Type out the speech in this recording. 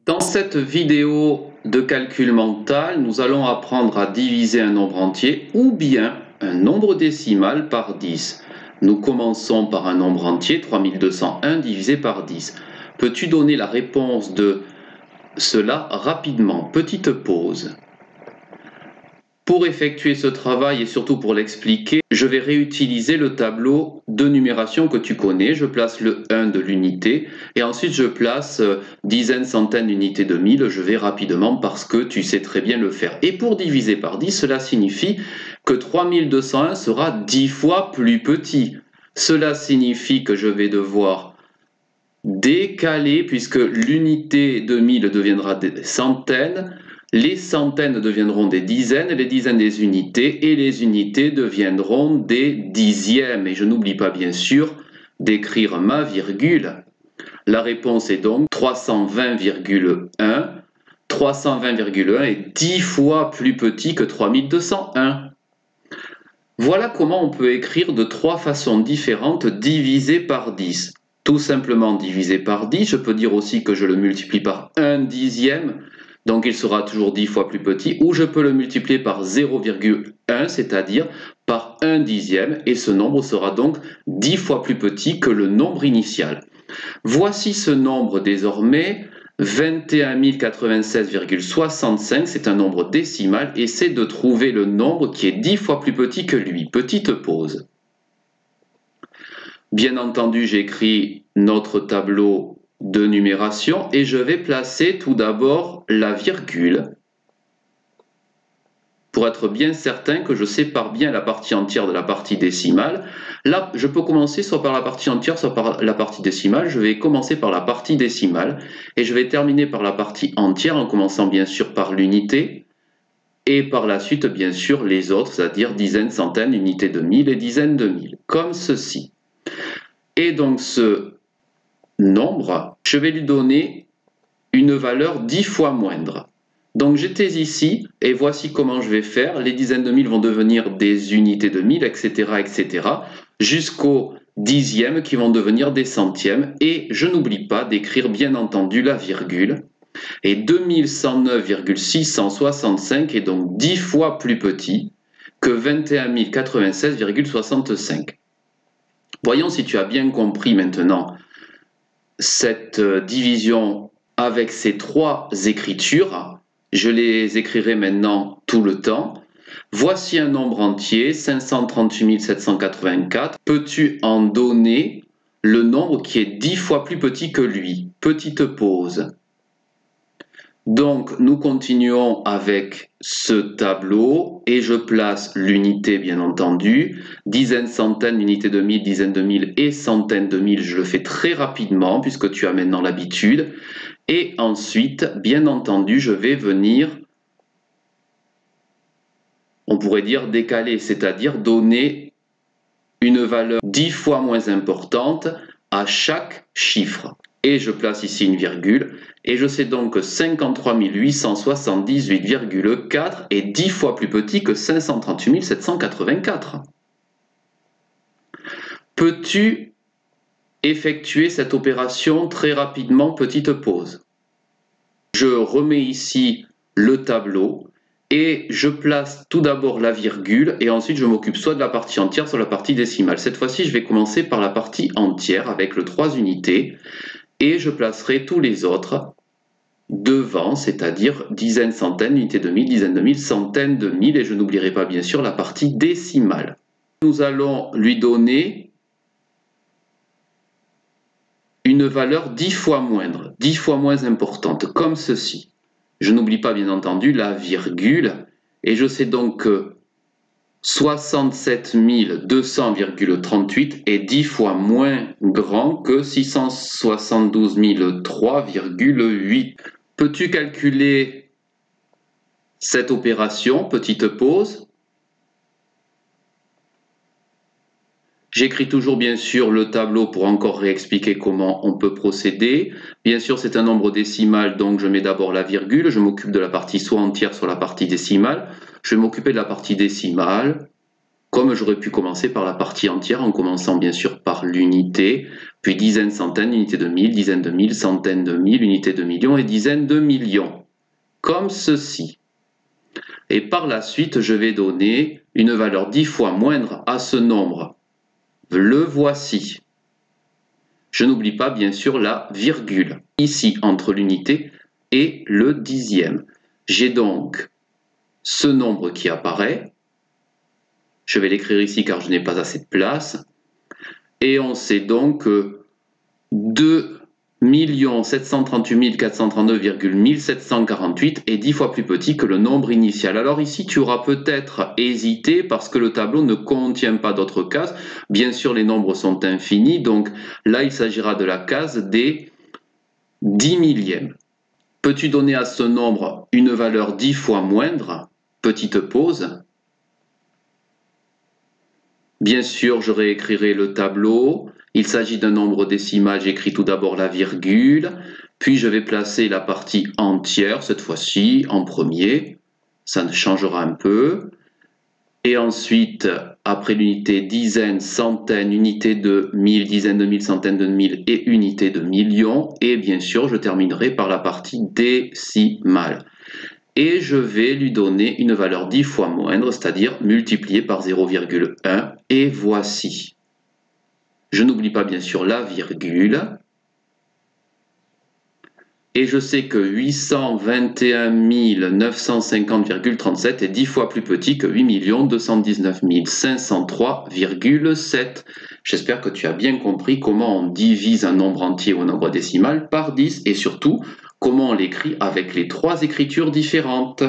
Dans cette vidéo de calcul mental, nous allons apprendre à diviser un nombre entier ou bien un nombre décimal par 10. Nous commençons par un nombre entier, 3201 divisé par 10. Peux-tu donner la réponse de cela rapidement? Petite pause. Pour effectuer ce travail et surtout pour l'expliquer, je vais réutiliser le tableau de numération que tu connais. Je place le 1 de l'unité et ensuite je place dizaines, centaines, unités de 1000. Je vais rapidement parce que tu sais très bien le faire. Et pour diviser par 10, cela signifie que 3201 sera 10 fois plus petit. Cela signifie que je vais devoir décaler puisque l'unité de 1000 deviendra des centaines. Les centaines deviendront des dizaines, les dizaines des unités, et les unités deviendront des dixièmes. Et je n'oublie pas bien sûr d'écrire ma virgule. La réponse est donc 320,1. 320,1 est 10 fois plus petit que 3201. Voilà comment on peut écrire de trois façons différentes divisé par 10. Tout simplement divisé par 10, je peux dire aussi que je le multiplie par 1 dixième, donc il sera toujours 10 fois plus petit, ou je peux le multiplier par 0,1, c'est-à-dire par 1 dixième, et ce nombre sera donc 10 fois plus petit que le nombre initial. Voici ce nombre désormais, 21 096,65, c'est un nombre décimal, essaie de trouver le nombre qui est 10 fois plus petit que lui. Petite pause. Bien entendu, j'écris notre tableau de numération et je vais placer tout d'abord la virgule pour être bien certain que je sépare bien la partie entière de la partie décimale. Là, je peux commencer soit par la partie entière, soit par la partie décimale. Je vais commencer par la partie décimale et je vais terminer par la partie entière en commençant bien sûr par l'unité et par la suite bien sûr les autres, c'est-à-dire dizaines, centaines, unités de 1000 et dizaines de 1000, comme ceci. Et donc ce nombre, je vais lui donner une valeur 10 fois moindre. Donc j'étais ici, et voici comment je vais faire. Les dizaines de 1000 vont devenir des unités de 1000, etc., etc., jusqu'aux dixièmes qui vont devenir des centièmes. Et je n'oublie pas d'écrire bien entendu la virgule. Et 2109,665 est donc 10 fois plus petit que 21 096,65. Voyons si tu as bien compris maintenant cette division avec ces trois écritures. Je les écrirai maintenant tout le temps. Voici un nombre entier, 538 784. Peux-tu en donner le nombre qui est 10 fois plus petit que lui? Petite pause. Donc, nous continuons avec ce tableau et je place l'unité, bien entendu. Dizaines, centaines, unités de 1000, dizaines de 1000 et centaines de 1000. Je le fais très rapidement puisque tu as maintenant l'habitude. Et ensuite, bien entendu, je vais venir, on pourrait dire décaler, c'est-à-dire donner une valeur 10 fois moins importante à chaque chiffre. Et je place ici une virgule, et je sais donc que 53 878,4 est 10 fois plus petit que 538 784. Peux-tu effectuer cette opération très rapidement? Petite pause. Je remets ici le tableau, et je place tout d'abord la virgule, et ensuite je m'occupe soit de la partie entière, soit de la partie décimale. Cette fois-ci, je vais commencer par la partie entière avec le 3 unités, et je placerai tous les autres devant, c'est-à-dire dizaines, centaines, unités de 1000, dizaines de 1000, centaines de 1000, et je n'oublierai pas bien sûr la partie décimale. Nous allons lui donner une valeur 10 fois moindre, 10 fois moins importante, comme ceci. Je n'oublie pas bien entendu la virgule, et je sais donc que 67 200,38 est 10 fois moins grand que 672 003,8. Peux-tu calculer cette opération? Petite pause. J'écris toujours bien sûr le tableau pour encore réexpliquer comment on peut procéder. Bien sûr, c'est un nombre décimal, donc je mets d'abord la virgule. Je m'occupe de la partie soit entière, soit la partie décimale. Je vais m'occuper de la partie décimale. Comme j'aurais pu commencer par la partie entière, en commençant bien sûr par l'unité, puis dizaines, centaines, unités de mille, dizaines de mille, centaines de mille, unités de millions et dizaines de millions. Comme ceci. Et par la suite, je vais donner une valeur 10 fois moindre à ce nombre. Le voici. Je n'oublie pas bien sûr la virgule, ici entre l'unité et le dixième. J'ai donc ce nombre qui apparaît. Je vais l'écrire ici car je n'ai pas assez de place. Et on sait donc que 2 738 439,1748 est 10 fois plus petit que le nombre initial. Alors ici, tu auras peut-être hésité parce que le tableau ne contient pas d'autres cases. Bien sûr, les nombres sont infinis, donc là, il s'agira de la case des 10 millièmes. Peux-tu donner à ce nombre une valeur 10 fois moindre? Petite pause. Bien sûr, je réécrirai le tableau. Il s'agit d'un nombre décimal, j'écris tout d'abord la virgule, puis je vais placer la partie entière, cette fois-ci, en premier. Ça changera un peu. Et ensuite, après l'unité dizaines, centaines, unités de mille, dizaines de mille, centaines de mille et unités de millions. Et bien sûr, je terminerai par la partie décimale. Et je vais lui donner une valeur 10 fois moindre, c'est-à-dire multiplié par 0,1. Et voici. Je n'oublie pas bien sûr la virgule. Et je sais que 821 950,37 est 10 fois plus petit que 8 219 503,7. J'espère que tu as bien compris comment on divise un nombre entier ou un nombre décimal par 10 et surtout comment on l'écrit avec les trois écritures différentes.